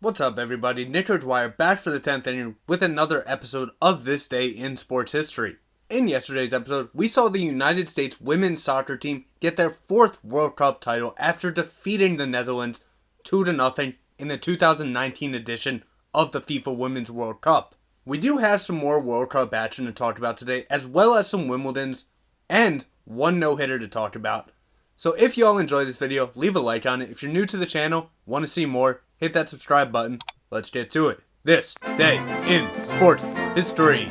What's up, everybody? Nick Dwyer back for the 10th inning with another episode of This Day in Sports History. In yesterday's episode, we saw the United States women's soccer team get their 4th World Cup title after defeating the Netherlands 2-0 in the 2019 edition of the FIFA Women's World Cup. We do have some more World Cup action to talk about today, as well as some Wimbledons and one no-hitter to talk about. So if you all enjoyed this video, leave a like on it. If you're new to the channel, want to see more, hit that subscribe button. Let's get to it. This Day in Sports History.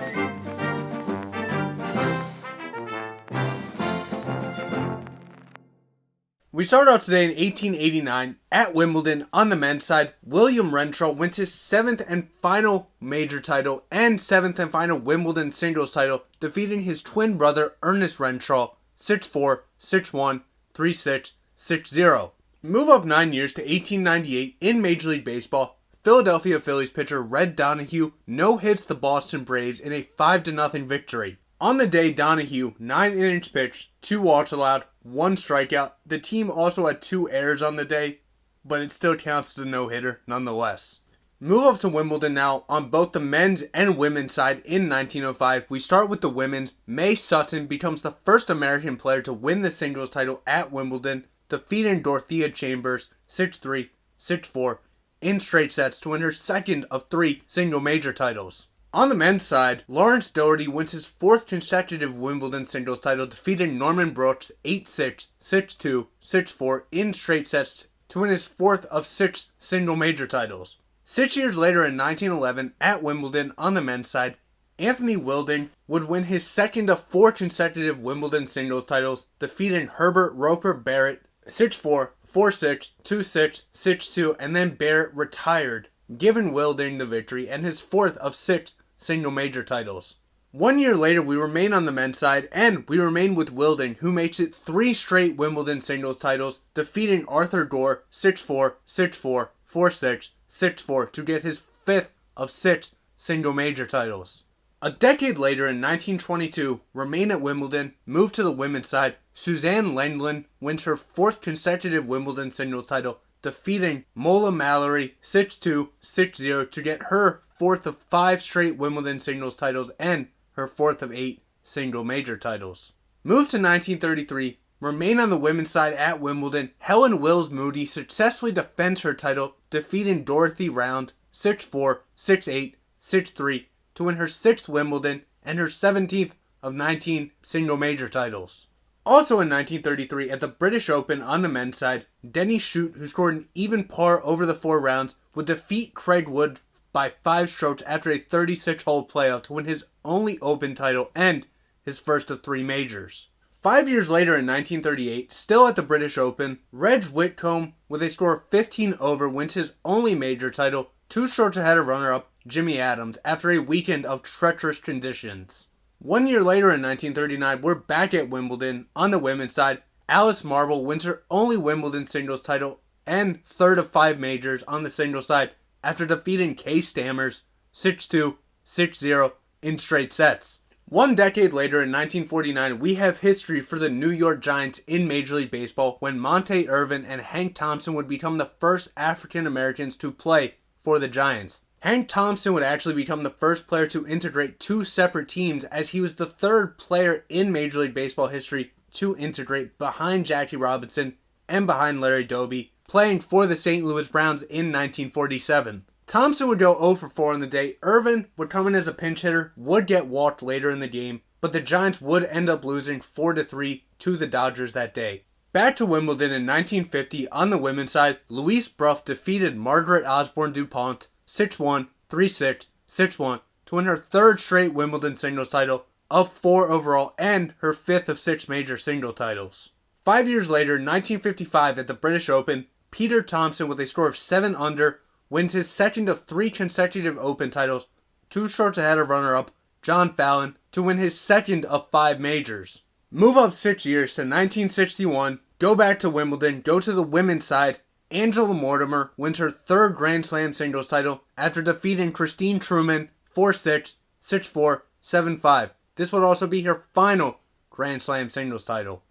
We start off today in 1889 at Wimbledon. On the men's side, William Renshaw wins his 7th and final major title and 7th and final Wimbledon singles title, defeating his twin brother Ernest Renshaw 6-4, 6-1, 3-6, 6-0. Move up 9 years to 1898 in Major League Baseball. Philadelphia Phillies pitcher Red Donahue no-hits the Boston Braves in a 5-0 victory. On the day, Donahue, 9 innings pitched, 2 walks allowed, 1 strikeout. The team also had 2 errors on the day, but it still counts as a no-hitter nonetheless. Move up to Wimbledon now on both the men's and women's side in 1905. We start with the women's. Mae Sutton becomes the first American player to win the singles title at Wimbledon, defeating Dorothea Chambers 6-3, 6-4 in straight sets to win her second of 3 single major titles. On the men's side, Lawrence Doherty wins his 4th consecutive Wimbledon singles title, defeating Norman Brooks 8-6, 6-2, 6-4 in straight sets to win his 4th of 6 single major titles. 6 years later in 1911 at Wimbledon on the men's side, Anthony Wilding would win his 2nd of 4 consecutive Wimbledon singles titles, defeating Herbert Roper Barrett 6-4, 4-6, 2-6, 6-2, and then Barrett retired, giving Wilding the victory and his 4th of 6 single major titles. 1 year later, we remain on the men's side, and we remain with Wilding, who makes it 3 straight Wimbledon singles titles, defeating Arthur Gore 6-4, 6-4, 4-6, 6-4 to get his 5th of 6 single major titles. A decade later in 1922, remain at Wimbledon, move to the women's side. Suzanne Lenglen wins her 4th consecutive Wimbledon singles title, defeating Mola Mallory 6-2, 6-0 to get her 4th of 5 straight Wimbledon singles titles and her 4th of 8 single major titles. Move to 1933, remain on the women's side at Wimbledon. Helen Wills Moody successfully defends her title, defeating Dorothy Round 6-4, 6-8, 6-3 to win her 6th Wimbledon and her 17th of 19 single major titles. Also in 1933, at the British Open on the men's side, Denny Shute, who scored an even par over the 4 rounds, would defeat Craig Wood by 5 strokes after a 36-hole playoff to win his only Open title and his first of 3 majors. 5 years later in 1938, still at the British Open, Reg Whitcomb, with a score of 15 over, wins his only major title, 2 strokes ahead of runner-up Jimmy Adams after a weekend of treacherous conditions. 1 year later in 1939, we're back at Wimbledon. On the women's side, Alice Marble wins her only Wimbledon singles title and 3rd of 5 majors on the singles side after defeating Kay Stammers 6-2, 6-0 in straight sets. 1 decade later in 1949, we have history for the New York Giants in Major League Baseball when Monte Irvin and Hank Thompson would become the first African Americans to play for the Giants. Hank Thompson would actually become the first player to integrate 2 separate teams, as he was the 3rd player in Major League Baseball history to integrate, behind Jackie Robinson and behind Larry Doby, playing for the St. Louis Browns in 1947. Thompson would go 0 for 4 on the day. Irvin would come in as a pinch hitter, would get walked later in the game, but the Giants would end up losing 4-3 to the Dodgers that day. Back to Wimbledon in 1950, on the women's side, Louise Bruff defeated Margaret Osborne DuPont 6-1, 3-6, 6-1 to win her 3rd straight Wimbledon singles title of 4 overall and her 5th of 6 major single titles. 5 years later, 1955 at the British Open, Peter Thompson, with a score of 7 under, wins his 2nd of 3 consecutive Open titles, 2 strokes ahead of runner-up John Fallon to win his 2nd of 5 majors. Move up 6 years to 1961, go back to Wimbledon, go to the women's side. Angela Mortimer wins her 3rd Grand Slam singles title after defeating Christine Truman 4-6, 6-4, 7-5. This would also be her final Grand Slam singles title.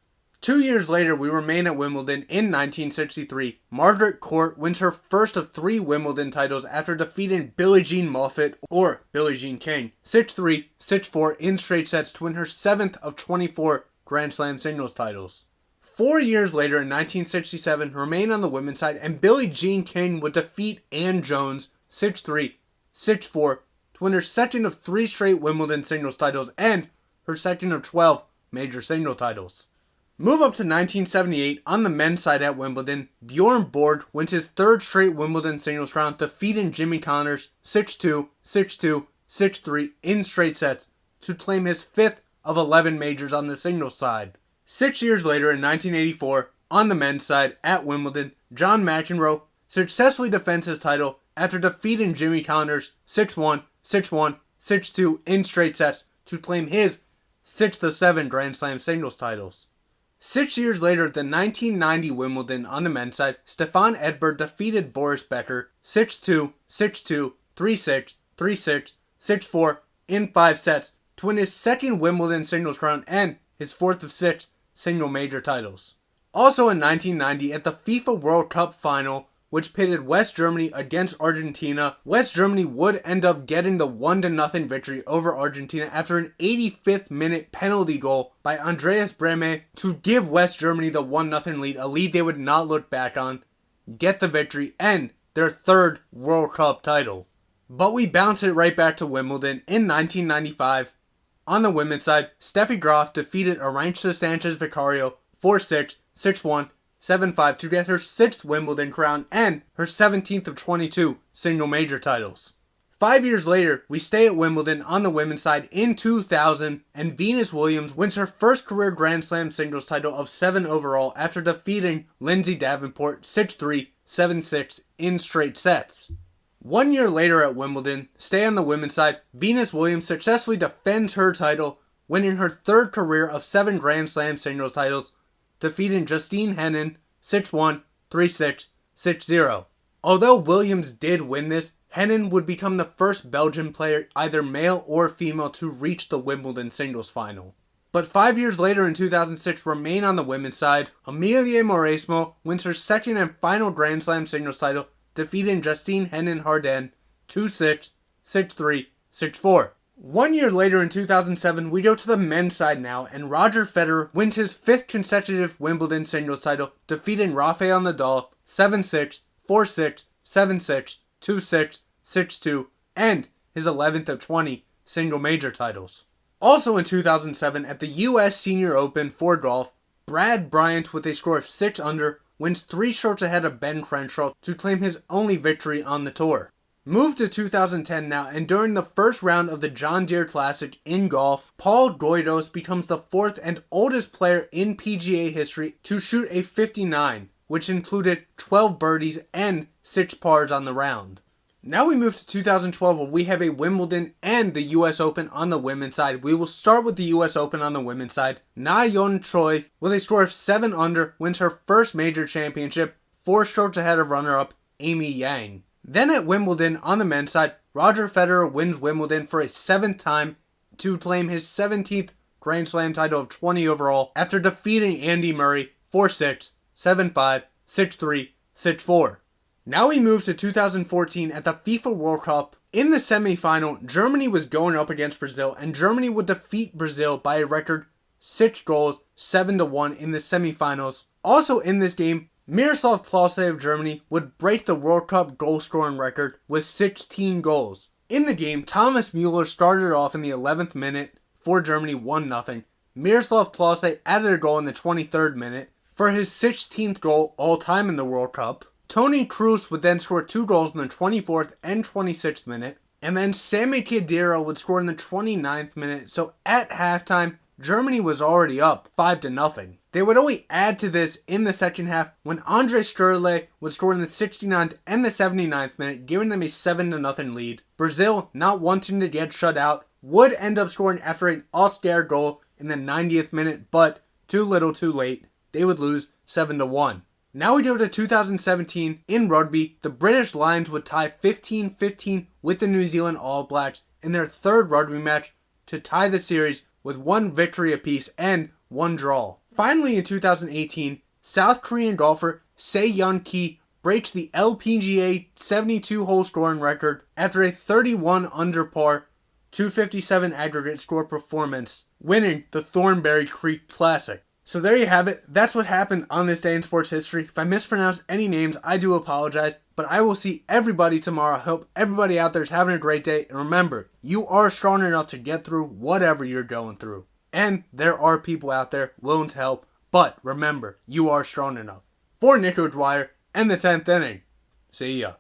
2 years later, we remain at Wimbledon in 1963. Margaret Court wins her first of 3 Wimbledon titles after defeating Billie Jean Moffitt, or Billie Jean King, 6-3, 6-4 in straight sets to win her 7th of 24 Grand Slam singles titles. 4 years later in 1967, remain on the women's side, and Billie Jean King would defeat Ann Jones 6-3, 6-4 to win her 2nd of 3 straight Wimbledon singles titles and her 2nd of 12 major single titles. Move up to 1978 on the men's side at Wimbledon. Bjorn Borg wins his 3rd straight Wimbledon singles crown, defeating Jimmy Connors 6-2, 6-2, 6-3 in straight sets to claim his 5th of 11 majors on the singles side. 6 years later in 1984, on the men's side at Wimbledon, John McEnroe successfully defends his title after defeating Jimmy Connors 6-1, 6-1, 6-2 in straight sets to claim his 6th of 7 Grand Slam singles titles. 6 years later at the 1990 Wimbledon on the men's side, Stefan Edberg defeated Boris Becker 6-2, 6-2, 3-6, 3-6, 6-4 in 5 sets to win his 2nd Wimbledon singles crown and his 4th of 6 single major titles. Also in 1990 at the FIFA World Cup final, which pitted West Germany against Argentina, West Germany would end up getting the 1-0 victory over Argentina after an 85th minute penalty goal by Andreas Brehme to give West Germany the 1-0 lead, a lead they would not look back on, get the victory, and their 3rd World Cup title. But we bounce it right back to Wimbledon in 1995. On the women's side, Steffi Graf defeated Arantxa Sanchez Vicario 4-6, 6-1, 7-5 to get her 6th Wimbledon crown and her 17th of 22 single major titles. 5 years later, we stay at Wimbledon on the women's side in 2000, and Venus Williams wins her first career Grand Slam singles title of 7 overall after defeating Lindsay Davenport 6-3, 7-6 in straight sets. 1 year later at Wimbledon, stay on the women's side, Venus Williams successfully defends her title, winning her 3rd career of 7 Grand Slam singles titles, defeating Justine Henin 6-1, 3-6, 6-0. Although Williams did win this, Henin would become the first Belgian player, either male or female, to reach the Wimbledon singles final. But 5 years later in 2006, remain on the women's side, Amelia Mauresmo wins her 2nd and final Grand Slam singles title, defeating Justine Henin-Hardenne 2-6, 6-3, 6-4. 1 year later in 2007, we go to the men's side now, and Roger Federer wins his 5th consecutive Wimbledon singles title, defeating Rafael Nadal 7-6, 4-6, 7-6, 2-6, 6-2, and his 11th of 20 single major titles. Also in 2007, at the US Senior Open for golf, Brad Bryant, with a score of 6 under, wins 3 strokes ahead of Ben Crenshaw to claim his only victory on the tour. Move to 2010 now, and during the first round of the John Deere Classic in golf, Paul Goydos becomes the 4th and oldest player in PGA history to shoot a 59, which included 12 birdies and 6 pars on the round. Now we move to 2012, where we have a Wimbledon and the US Open on the women's side. We will start with the US Open on the women's side. Na Yeon Choi, with a score of 7 under, wins her first major championship, 4 strokes ahead of runner-up Amy Yang. Then at Wimbledon on the men's side, Roger Federer wins Wimbledon for a 7th time to claim his 17th Grand Slam title of 20 overall after defeating Andy Murray 4-6, 7-5, 6-3, 6-4. Now we move to 2014 at the FIFA World Cup. In the semi-final, Germany was going up against Brazil, and Germany would defeat Brazil by a record 6 goals, 7-1 in the semi-finals. Also in this game, Miroslav Klose of Germany would break the World Cup goal scoring record with 16 goals. In the game, Thomas Muller started off in the 11th minute for Germany 1-0. Miroslav Klose added a goal in the 23rd minute for his 16th goal all-time in the World Cup. Toni Kroos would then score 2 goals in the 24th and 26th minute, and then Sami Khedira would score in the 29th minute, so at halftime, Germany was already up 5-0. They would only add to this in the second half when Andre Sterle would score in the 69th and the 79th minute, giving them a 7-0 lead. Brazil, not wanting to get shut out, would end up scoring after an Oscar goal in the 90th minute, but too little too late. They would lose 7-1. Now we go to 2017 in rugby. The British Lions would tie 15-15 with the New Zealand All Blacks in their 3rd rugby match to tie the series with 1 victory apiece and 1 draw. Finally, in 2018, South Korean golfer Se-Yeon Ki breaks the LPGA 72-hole scoring record after a 31 under par, 257 aggregate score performance, winning the Thornberry Creek Classic. So there you have it. That's what happened on this day in sports history. If I mispronounced any names, I do apologize. But I will see everybody tomorrow. I hope everybody out there is having a great day. And remember, you are strong enough to get through whatever you're going through. And there are people out there willing to help. But remember, you are strong enough. For Nico Dwyer and the 10th inning, see ya.